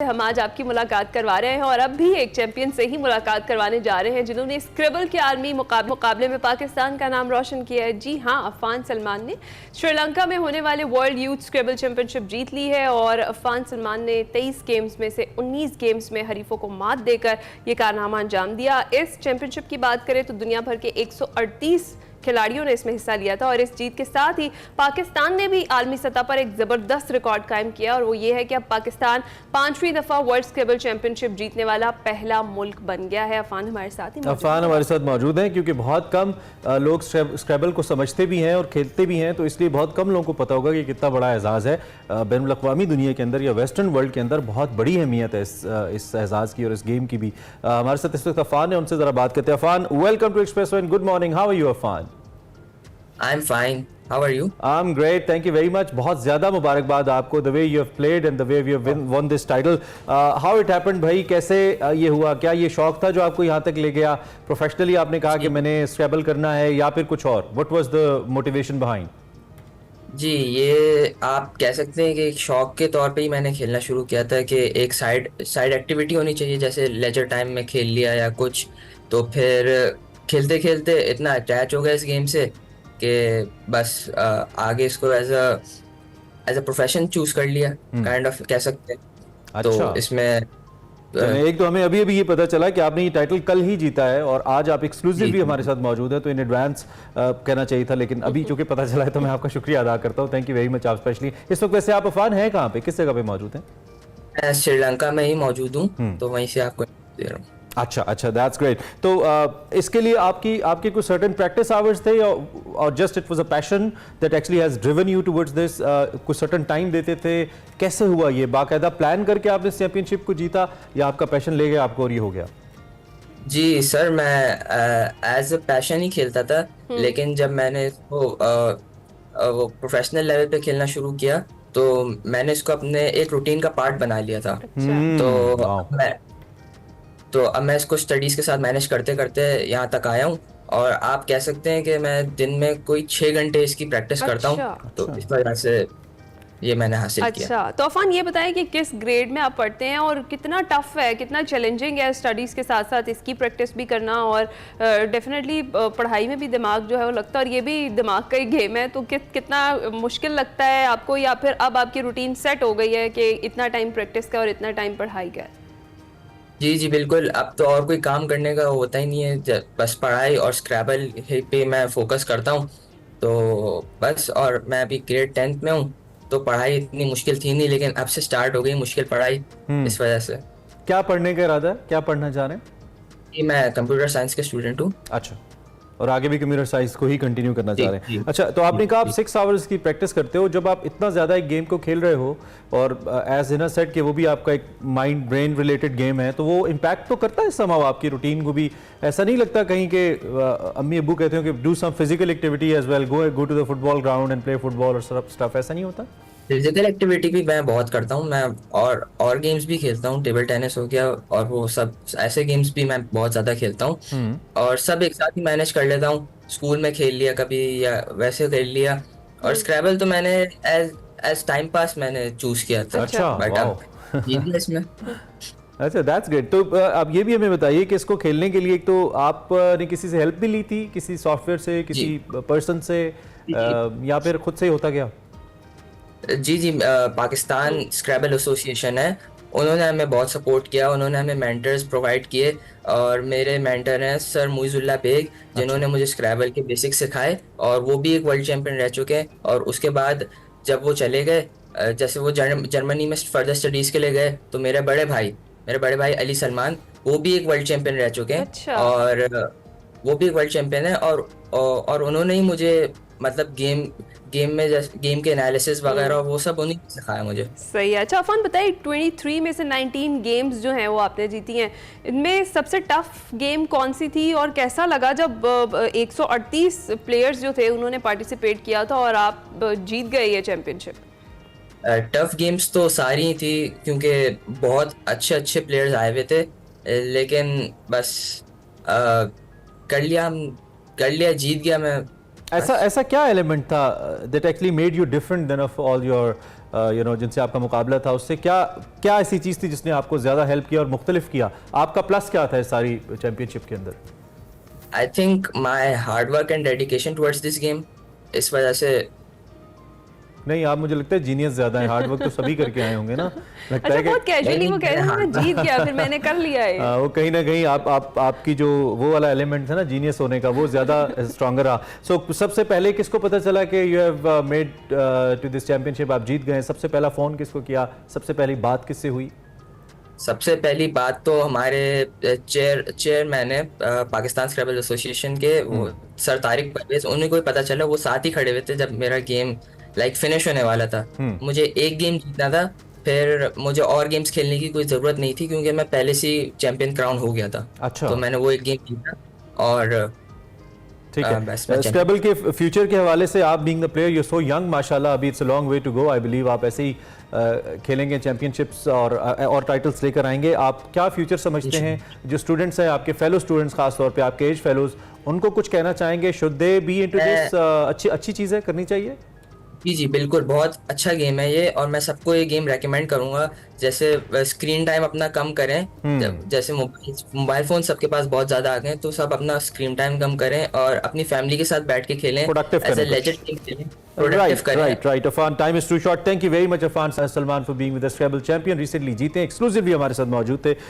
हम आज आपकी मुलाकात करवा रहे हैं और अब भी एक चैंपियन से ही मुलाकात करवाने जा रहे हैं जिन्होंने स्क्रेबल के आलमी मुकाबले में पाकिस्तान का नाम रोशन किया है। जी हां, अफान सलमान ने श्रीलंका में होने वाले वर्ल्ड यूथ स्क्रेबल चैंपियनशिप जीत ली है और अफान सलमान ने 23 गेम्स में से 19 गेम्स में हरीफों को मात देकर ये कारनामा अंजाम दिया। इस चैंपियनशिप की बात करें तो दुनिया भर के 138 खिलाड़ियों ने इसमें हिस्सा लिया था और इस जीत के साथ ही पाकिस्तान ने भी आलमी सतह पर एक जबरदस्त रिकॉर्ड कायम किया और वो ये है कि अब पाकिस्तान 5वीं दफा वर्ल्ड स्क्रेबल चैंपियनशिप जीतने वाला पहला मुल्क बन गया है। अफान हमारे साथ मौजूद हैं क्योंकि बहुत कम लोग स्क्रेबल को समझते भी हैं और खेलते भी हैं, तो इसलिए बहुत कम लोगों को पता होगा कि कितना बड़ा एजाज़ है बैनुल अक़वामी दुनिया के अंदर या वेस्टर्न वर्ल्ड के अंदर। बहुत बड़ी अहमियत है इस एजाज़ की और इस गेम की भी। हमारे साथ इस वक्त अफान है, उनसे ज़रा बात करते हैं। Afan, welcome to Expresso and good morning, how are you Afan? I'm fine. How are you? I'm great. Thank you very much. बहुत ज़्यादा मुबारकबाद आपको, the way you have played and the way you have won this title. How it happened भाई, कैसे ये हुआ? क्या ये शौक था जो आपको यहाँ तक ले गया? प्रोफेशनली आपने कहा कि मैंने स्क्रैबल करना है या फिर कुछ और? What was the motivation behind? जी, ये आप कह सकते हैं कि एक शौक के तौर पे ही मैंने खेलना शुरू किया था कि एक साइड एक्टिविटी होनी चाहिए, जैसे लेजर टाइम में खेल लिया या कुछ। तो फिर खेलते खेलते इतना अटैच हो गया इस गेम से कि बस आगे इसको एज अ प्रोफेशन चूज कर लिया, काइंड ऑफ कह सकते हैं। अच्छा। तो इसमें एक तो हमें अभी अभी ये पता चला कि आपने ये टाइटल कल ही जीता है और आज आप एक्सक्लूसिव भी हमारे साथ मौजूद है, तो इन एडवांस कहना चाहिए था, लेकिन अभी चूंकि पता चला है तो मैं आपका शुक्रिया अदा करता हूँ। Thank you very much. आप स्पेशली इस वक्त वैसे आप अफान हैं कहाँ पे, किस जगह पे मौजूद हैं? मैं श्रीलंका में ही मौजूद हूँ, तो वहीं से आपको दे रहा हूँ। अच्छा, दैट्स ग्रेट। तो इसके लिए आपकी कुछ सर्टेन प्रैक्टिस आवर्स थे और just it was a passion that actually has driven you towards this? कुछ सर्टेन टाइम देते थे? कैसे हुआ ये? बाकायदा प्लान करके आपने चैंपियनशिप को जीता या आपका पैशन ले गया आपको और ये हो गया? जी सर, मैं एज अ पैशन ही खेलता था, लेकिन जब मैंने इसको वो प्रोफेशनल लेवल पे खेलना शुरू किया तो मैंने इसको अपने एक रूटीन का पार्ट बना लिया था। तो अब मैं इसको स्टडीज के साथ मैनेज करते करते यहाँ तक आया हूँ और आप कह सकते हैं कि मैं दिन में कोई 6 घंटे इसकी प्रैक्टिस करता हूँ। तो इस वजह से ये मैंने हासिल किया। अच्छा, तो अफान ये बताएं कि किस ग्रेड में आप पढ़ते हैं और कितना टफ है, कितना चैलेंजिंग है स्टडीज़ के साथ साथ इसकी प्रैक्टिस भी करना और डेफिनेटली पढ़ाई में भी दिमाग जो है वो लगता है और ये भी दिमाग का ही गेम है, तो कितना मुश्किल लगता है आपको या फिर अब आपकी रूटीन सेट हो गई है कि इतना टाइम प्रैक्टिस का और इतना टाइम पढ़ाई का? जी बिल्कुल, अब तो और कोई काम करने का होता ही नहीं है, बस पढ़ाई और स्क्रैबल पे मैं फोकस करता हूँ। तो बस, और मैं अभी ग्रेड 10th में हूँ, तो पढ़ाई इतनी मुश्किल थी नहीं, लेकिन अब से स्टार्ट हो गई मुश्किल पढ़ाई इस वजह से। क्या पढ़ने का इरादा है, क्या पढ़ना चाह रहे हैं? जी, मैं कंप्यूटर साइंस के स्टूडेंट हूँ। अच्छा, और आगे भी कंप्यूटर साइंस को ही कंटिन्यू करना चाह रहे हैं? अच्छा, तो आपने कहा आप 6 आवर्स की प्रैक्टिस करते हो। जब आप इतना ज़्यादा एक गेम को खेल रहे हो और एज इन अ सेट कि वो भी आपका एक माइंड ब्रेन रिलेटेड गेम है, तो वो इम्पैक्ट तो करता है समहाउ आपकी रूटीन को भी? ऐसा नहीं लगता कहीं के अम्मी अब्बू कहते हो कि do some physical activity as well, go to the football ground and play football और स्टफ, ऐसा नहीं होता? फिजिकल एक्टिविटी भी मैं बहुत करता हूँ, मैं और गेम्स भी खेलता हूँ, टेबल टेनिस हो गया और वो सब ऐसे गेम्स भी मैं बहुत ज्यादा खेलता हूँ और सब एक साथ ही मैनेज कर लेता हूँ। स्कूल में खेल लिया कभी या वैसे खेल लिया, और स्क्रैबल तो मैंने एज टाइम पास मैंने चूज किया था। अच्छा, बट अब इसमें अच्छा, दैट्स ग्रेट। तो अब ये भी हमें बताइए कि इसको खेलने के लिए एक तो आपने किसी से हेल्प भी ली थी, किसी सॉफ्टवेयर से, किसी पर्सन से, या फिर खुद से ही होता गया? जी, पाकिस्तान स्क्रैबल एसोसिएशन है, उन्होंने हमें बहुत सपोर्ट किया, उन्होंने हमें मेंटर्स प्रोवाइड किए और मेरे मेंटर हैं सर मुइजुल्लाह बेग, जिन्होंने मुझे स्क्रैबल के बेसिक्स सिखाए और वो भी एक वर्ल्ड चैंपियन रह चुके हैं। और उसके बाद जब वो चले गए, जैसे वो जर्मनी में फर्दर स्टडीज़ के लिए गए, तो मेरे बड़े भाई अली सलमान, वो भी एक वर्ल्ड चैंपियन रह चुके हैं। अच्छा। और वो भी एक वर्ल्ड चैंपियन है और उन्होंने ही मुझे मतलब गेम में गेम के एनालिसिस वगैरह वो सब उन्हीं ने सिखाया मुझे। सही है। अच्छा अफान बताइए, 23 में से 19 गेम्स जो हैं वो आपने जीती हैं, इनमें सबसे टफ गेम कौन सी थी और कैसा लगा जब 138 प्लेयर्स जो थे उन्होंने पार्टिसिपेट किया था और आप जीत गए ये चैंपियनशिप? टफ गेम्स तो सारी ही थी क्योंकि बहुत अच्छे प्लेयर्स आए हुए थे, लेकिन बस कर लिया, जीत गया मैं। ऐसा क्या एलिमेंट था that actually made you different than of all your जिनसे आपका मुकाबला था, उससे क्या क्या ऐसी चीज़ थी जिसने आपको ज़्यादा हेल्प किया और मुख्तलिफ किया? आपका प्लस क्या था इस सारी चैंपियनशिप के अंदर? I think my hard work and dedication towards this game, इस वजह से। नहीं, आप मुझे लगता है जीनियस ज़्यादा है, हार्ड वर्क तो सभी करके आए होंगे ना, लगता अच्छा, है कि बहुत कैजुअली वो कह रहे हैं मैं हाँ। जीत गया फिर मैंने कर लिया है। वो कहीं ना कहीं आपकी जो वो वाला एलिमेंट था ना जीनियस होने का, वो ज़्यादा स्ट्रॉन्गर रहा। सो सबसे पहले किसको पता चला कि you have made to this championship, आप जीत गए? सबसे पहला फ़ोन किसको किया? सबसे पहली बात किससे हुई? सबसे पहली बात तो हमारे चेयरमैन है पाकिस्तान स्क्रैबल एसोसिएशन के, वो सर तारिक परवेज, उन्हें कोई पता चला, वो साथ ही खड़े हुए थे जब मेरा गेम फिनिश होने वाला था। मुझे एक गेम जीतना था, फिर मुझे और गेम्स खेलने की कोई ज़रूरत नहीं थी क्योंकि मैं पहले से ही चैंपियन क्राउन हो गया था। अच्छा। तो मैंने वो एक गेम जीता और ठीक बस है। मैं स्क्रैबल के फ्यूचर के हवाले से, आप being the player, you so young माशाल्लाह, अभी it's a long way to go. I believe आप ऐसे ही खेलेंगे, चैंपियनशिप्स और टाइटल्स लेकर आएंगे। आप क्या फ्यूचर समझते हैं? जो स्टूडेंट्स हैं, आपके फेलो स्टूडेंट्स, खास तौर पे आपके एज फेलोज, उनको कुछ कहना चाहेंगे? Should they B into this? अच्छी चीज़ है, करनी चाहिए? जी बिल्कुल, बहुत अच्छा गेम है ये, और मैं सबको ये गेम रेकमेंड करूंगा। जैसे स्क्रीन टाइम अपना कम करें, जैसे मोबाइल फोन सबके पास बहुत ज्यादा आ गए हैं, तो सब अपना स्क्रीन टाइम कम करें और अपनी फैमिली के साथ बैठ के खेलें, Productive एज ए करें लेजेंड गेम खेलें, प्रोडक्टिव करें। Right. Afan, time is too short. Thank you very much, Afan Salman, for being with the Scrabble champion. Recently जीते, exclusively हमारे साथ मौजूद थे।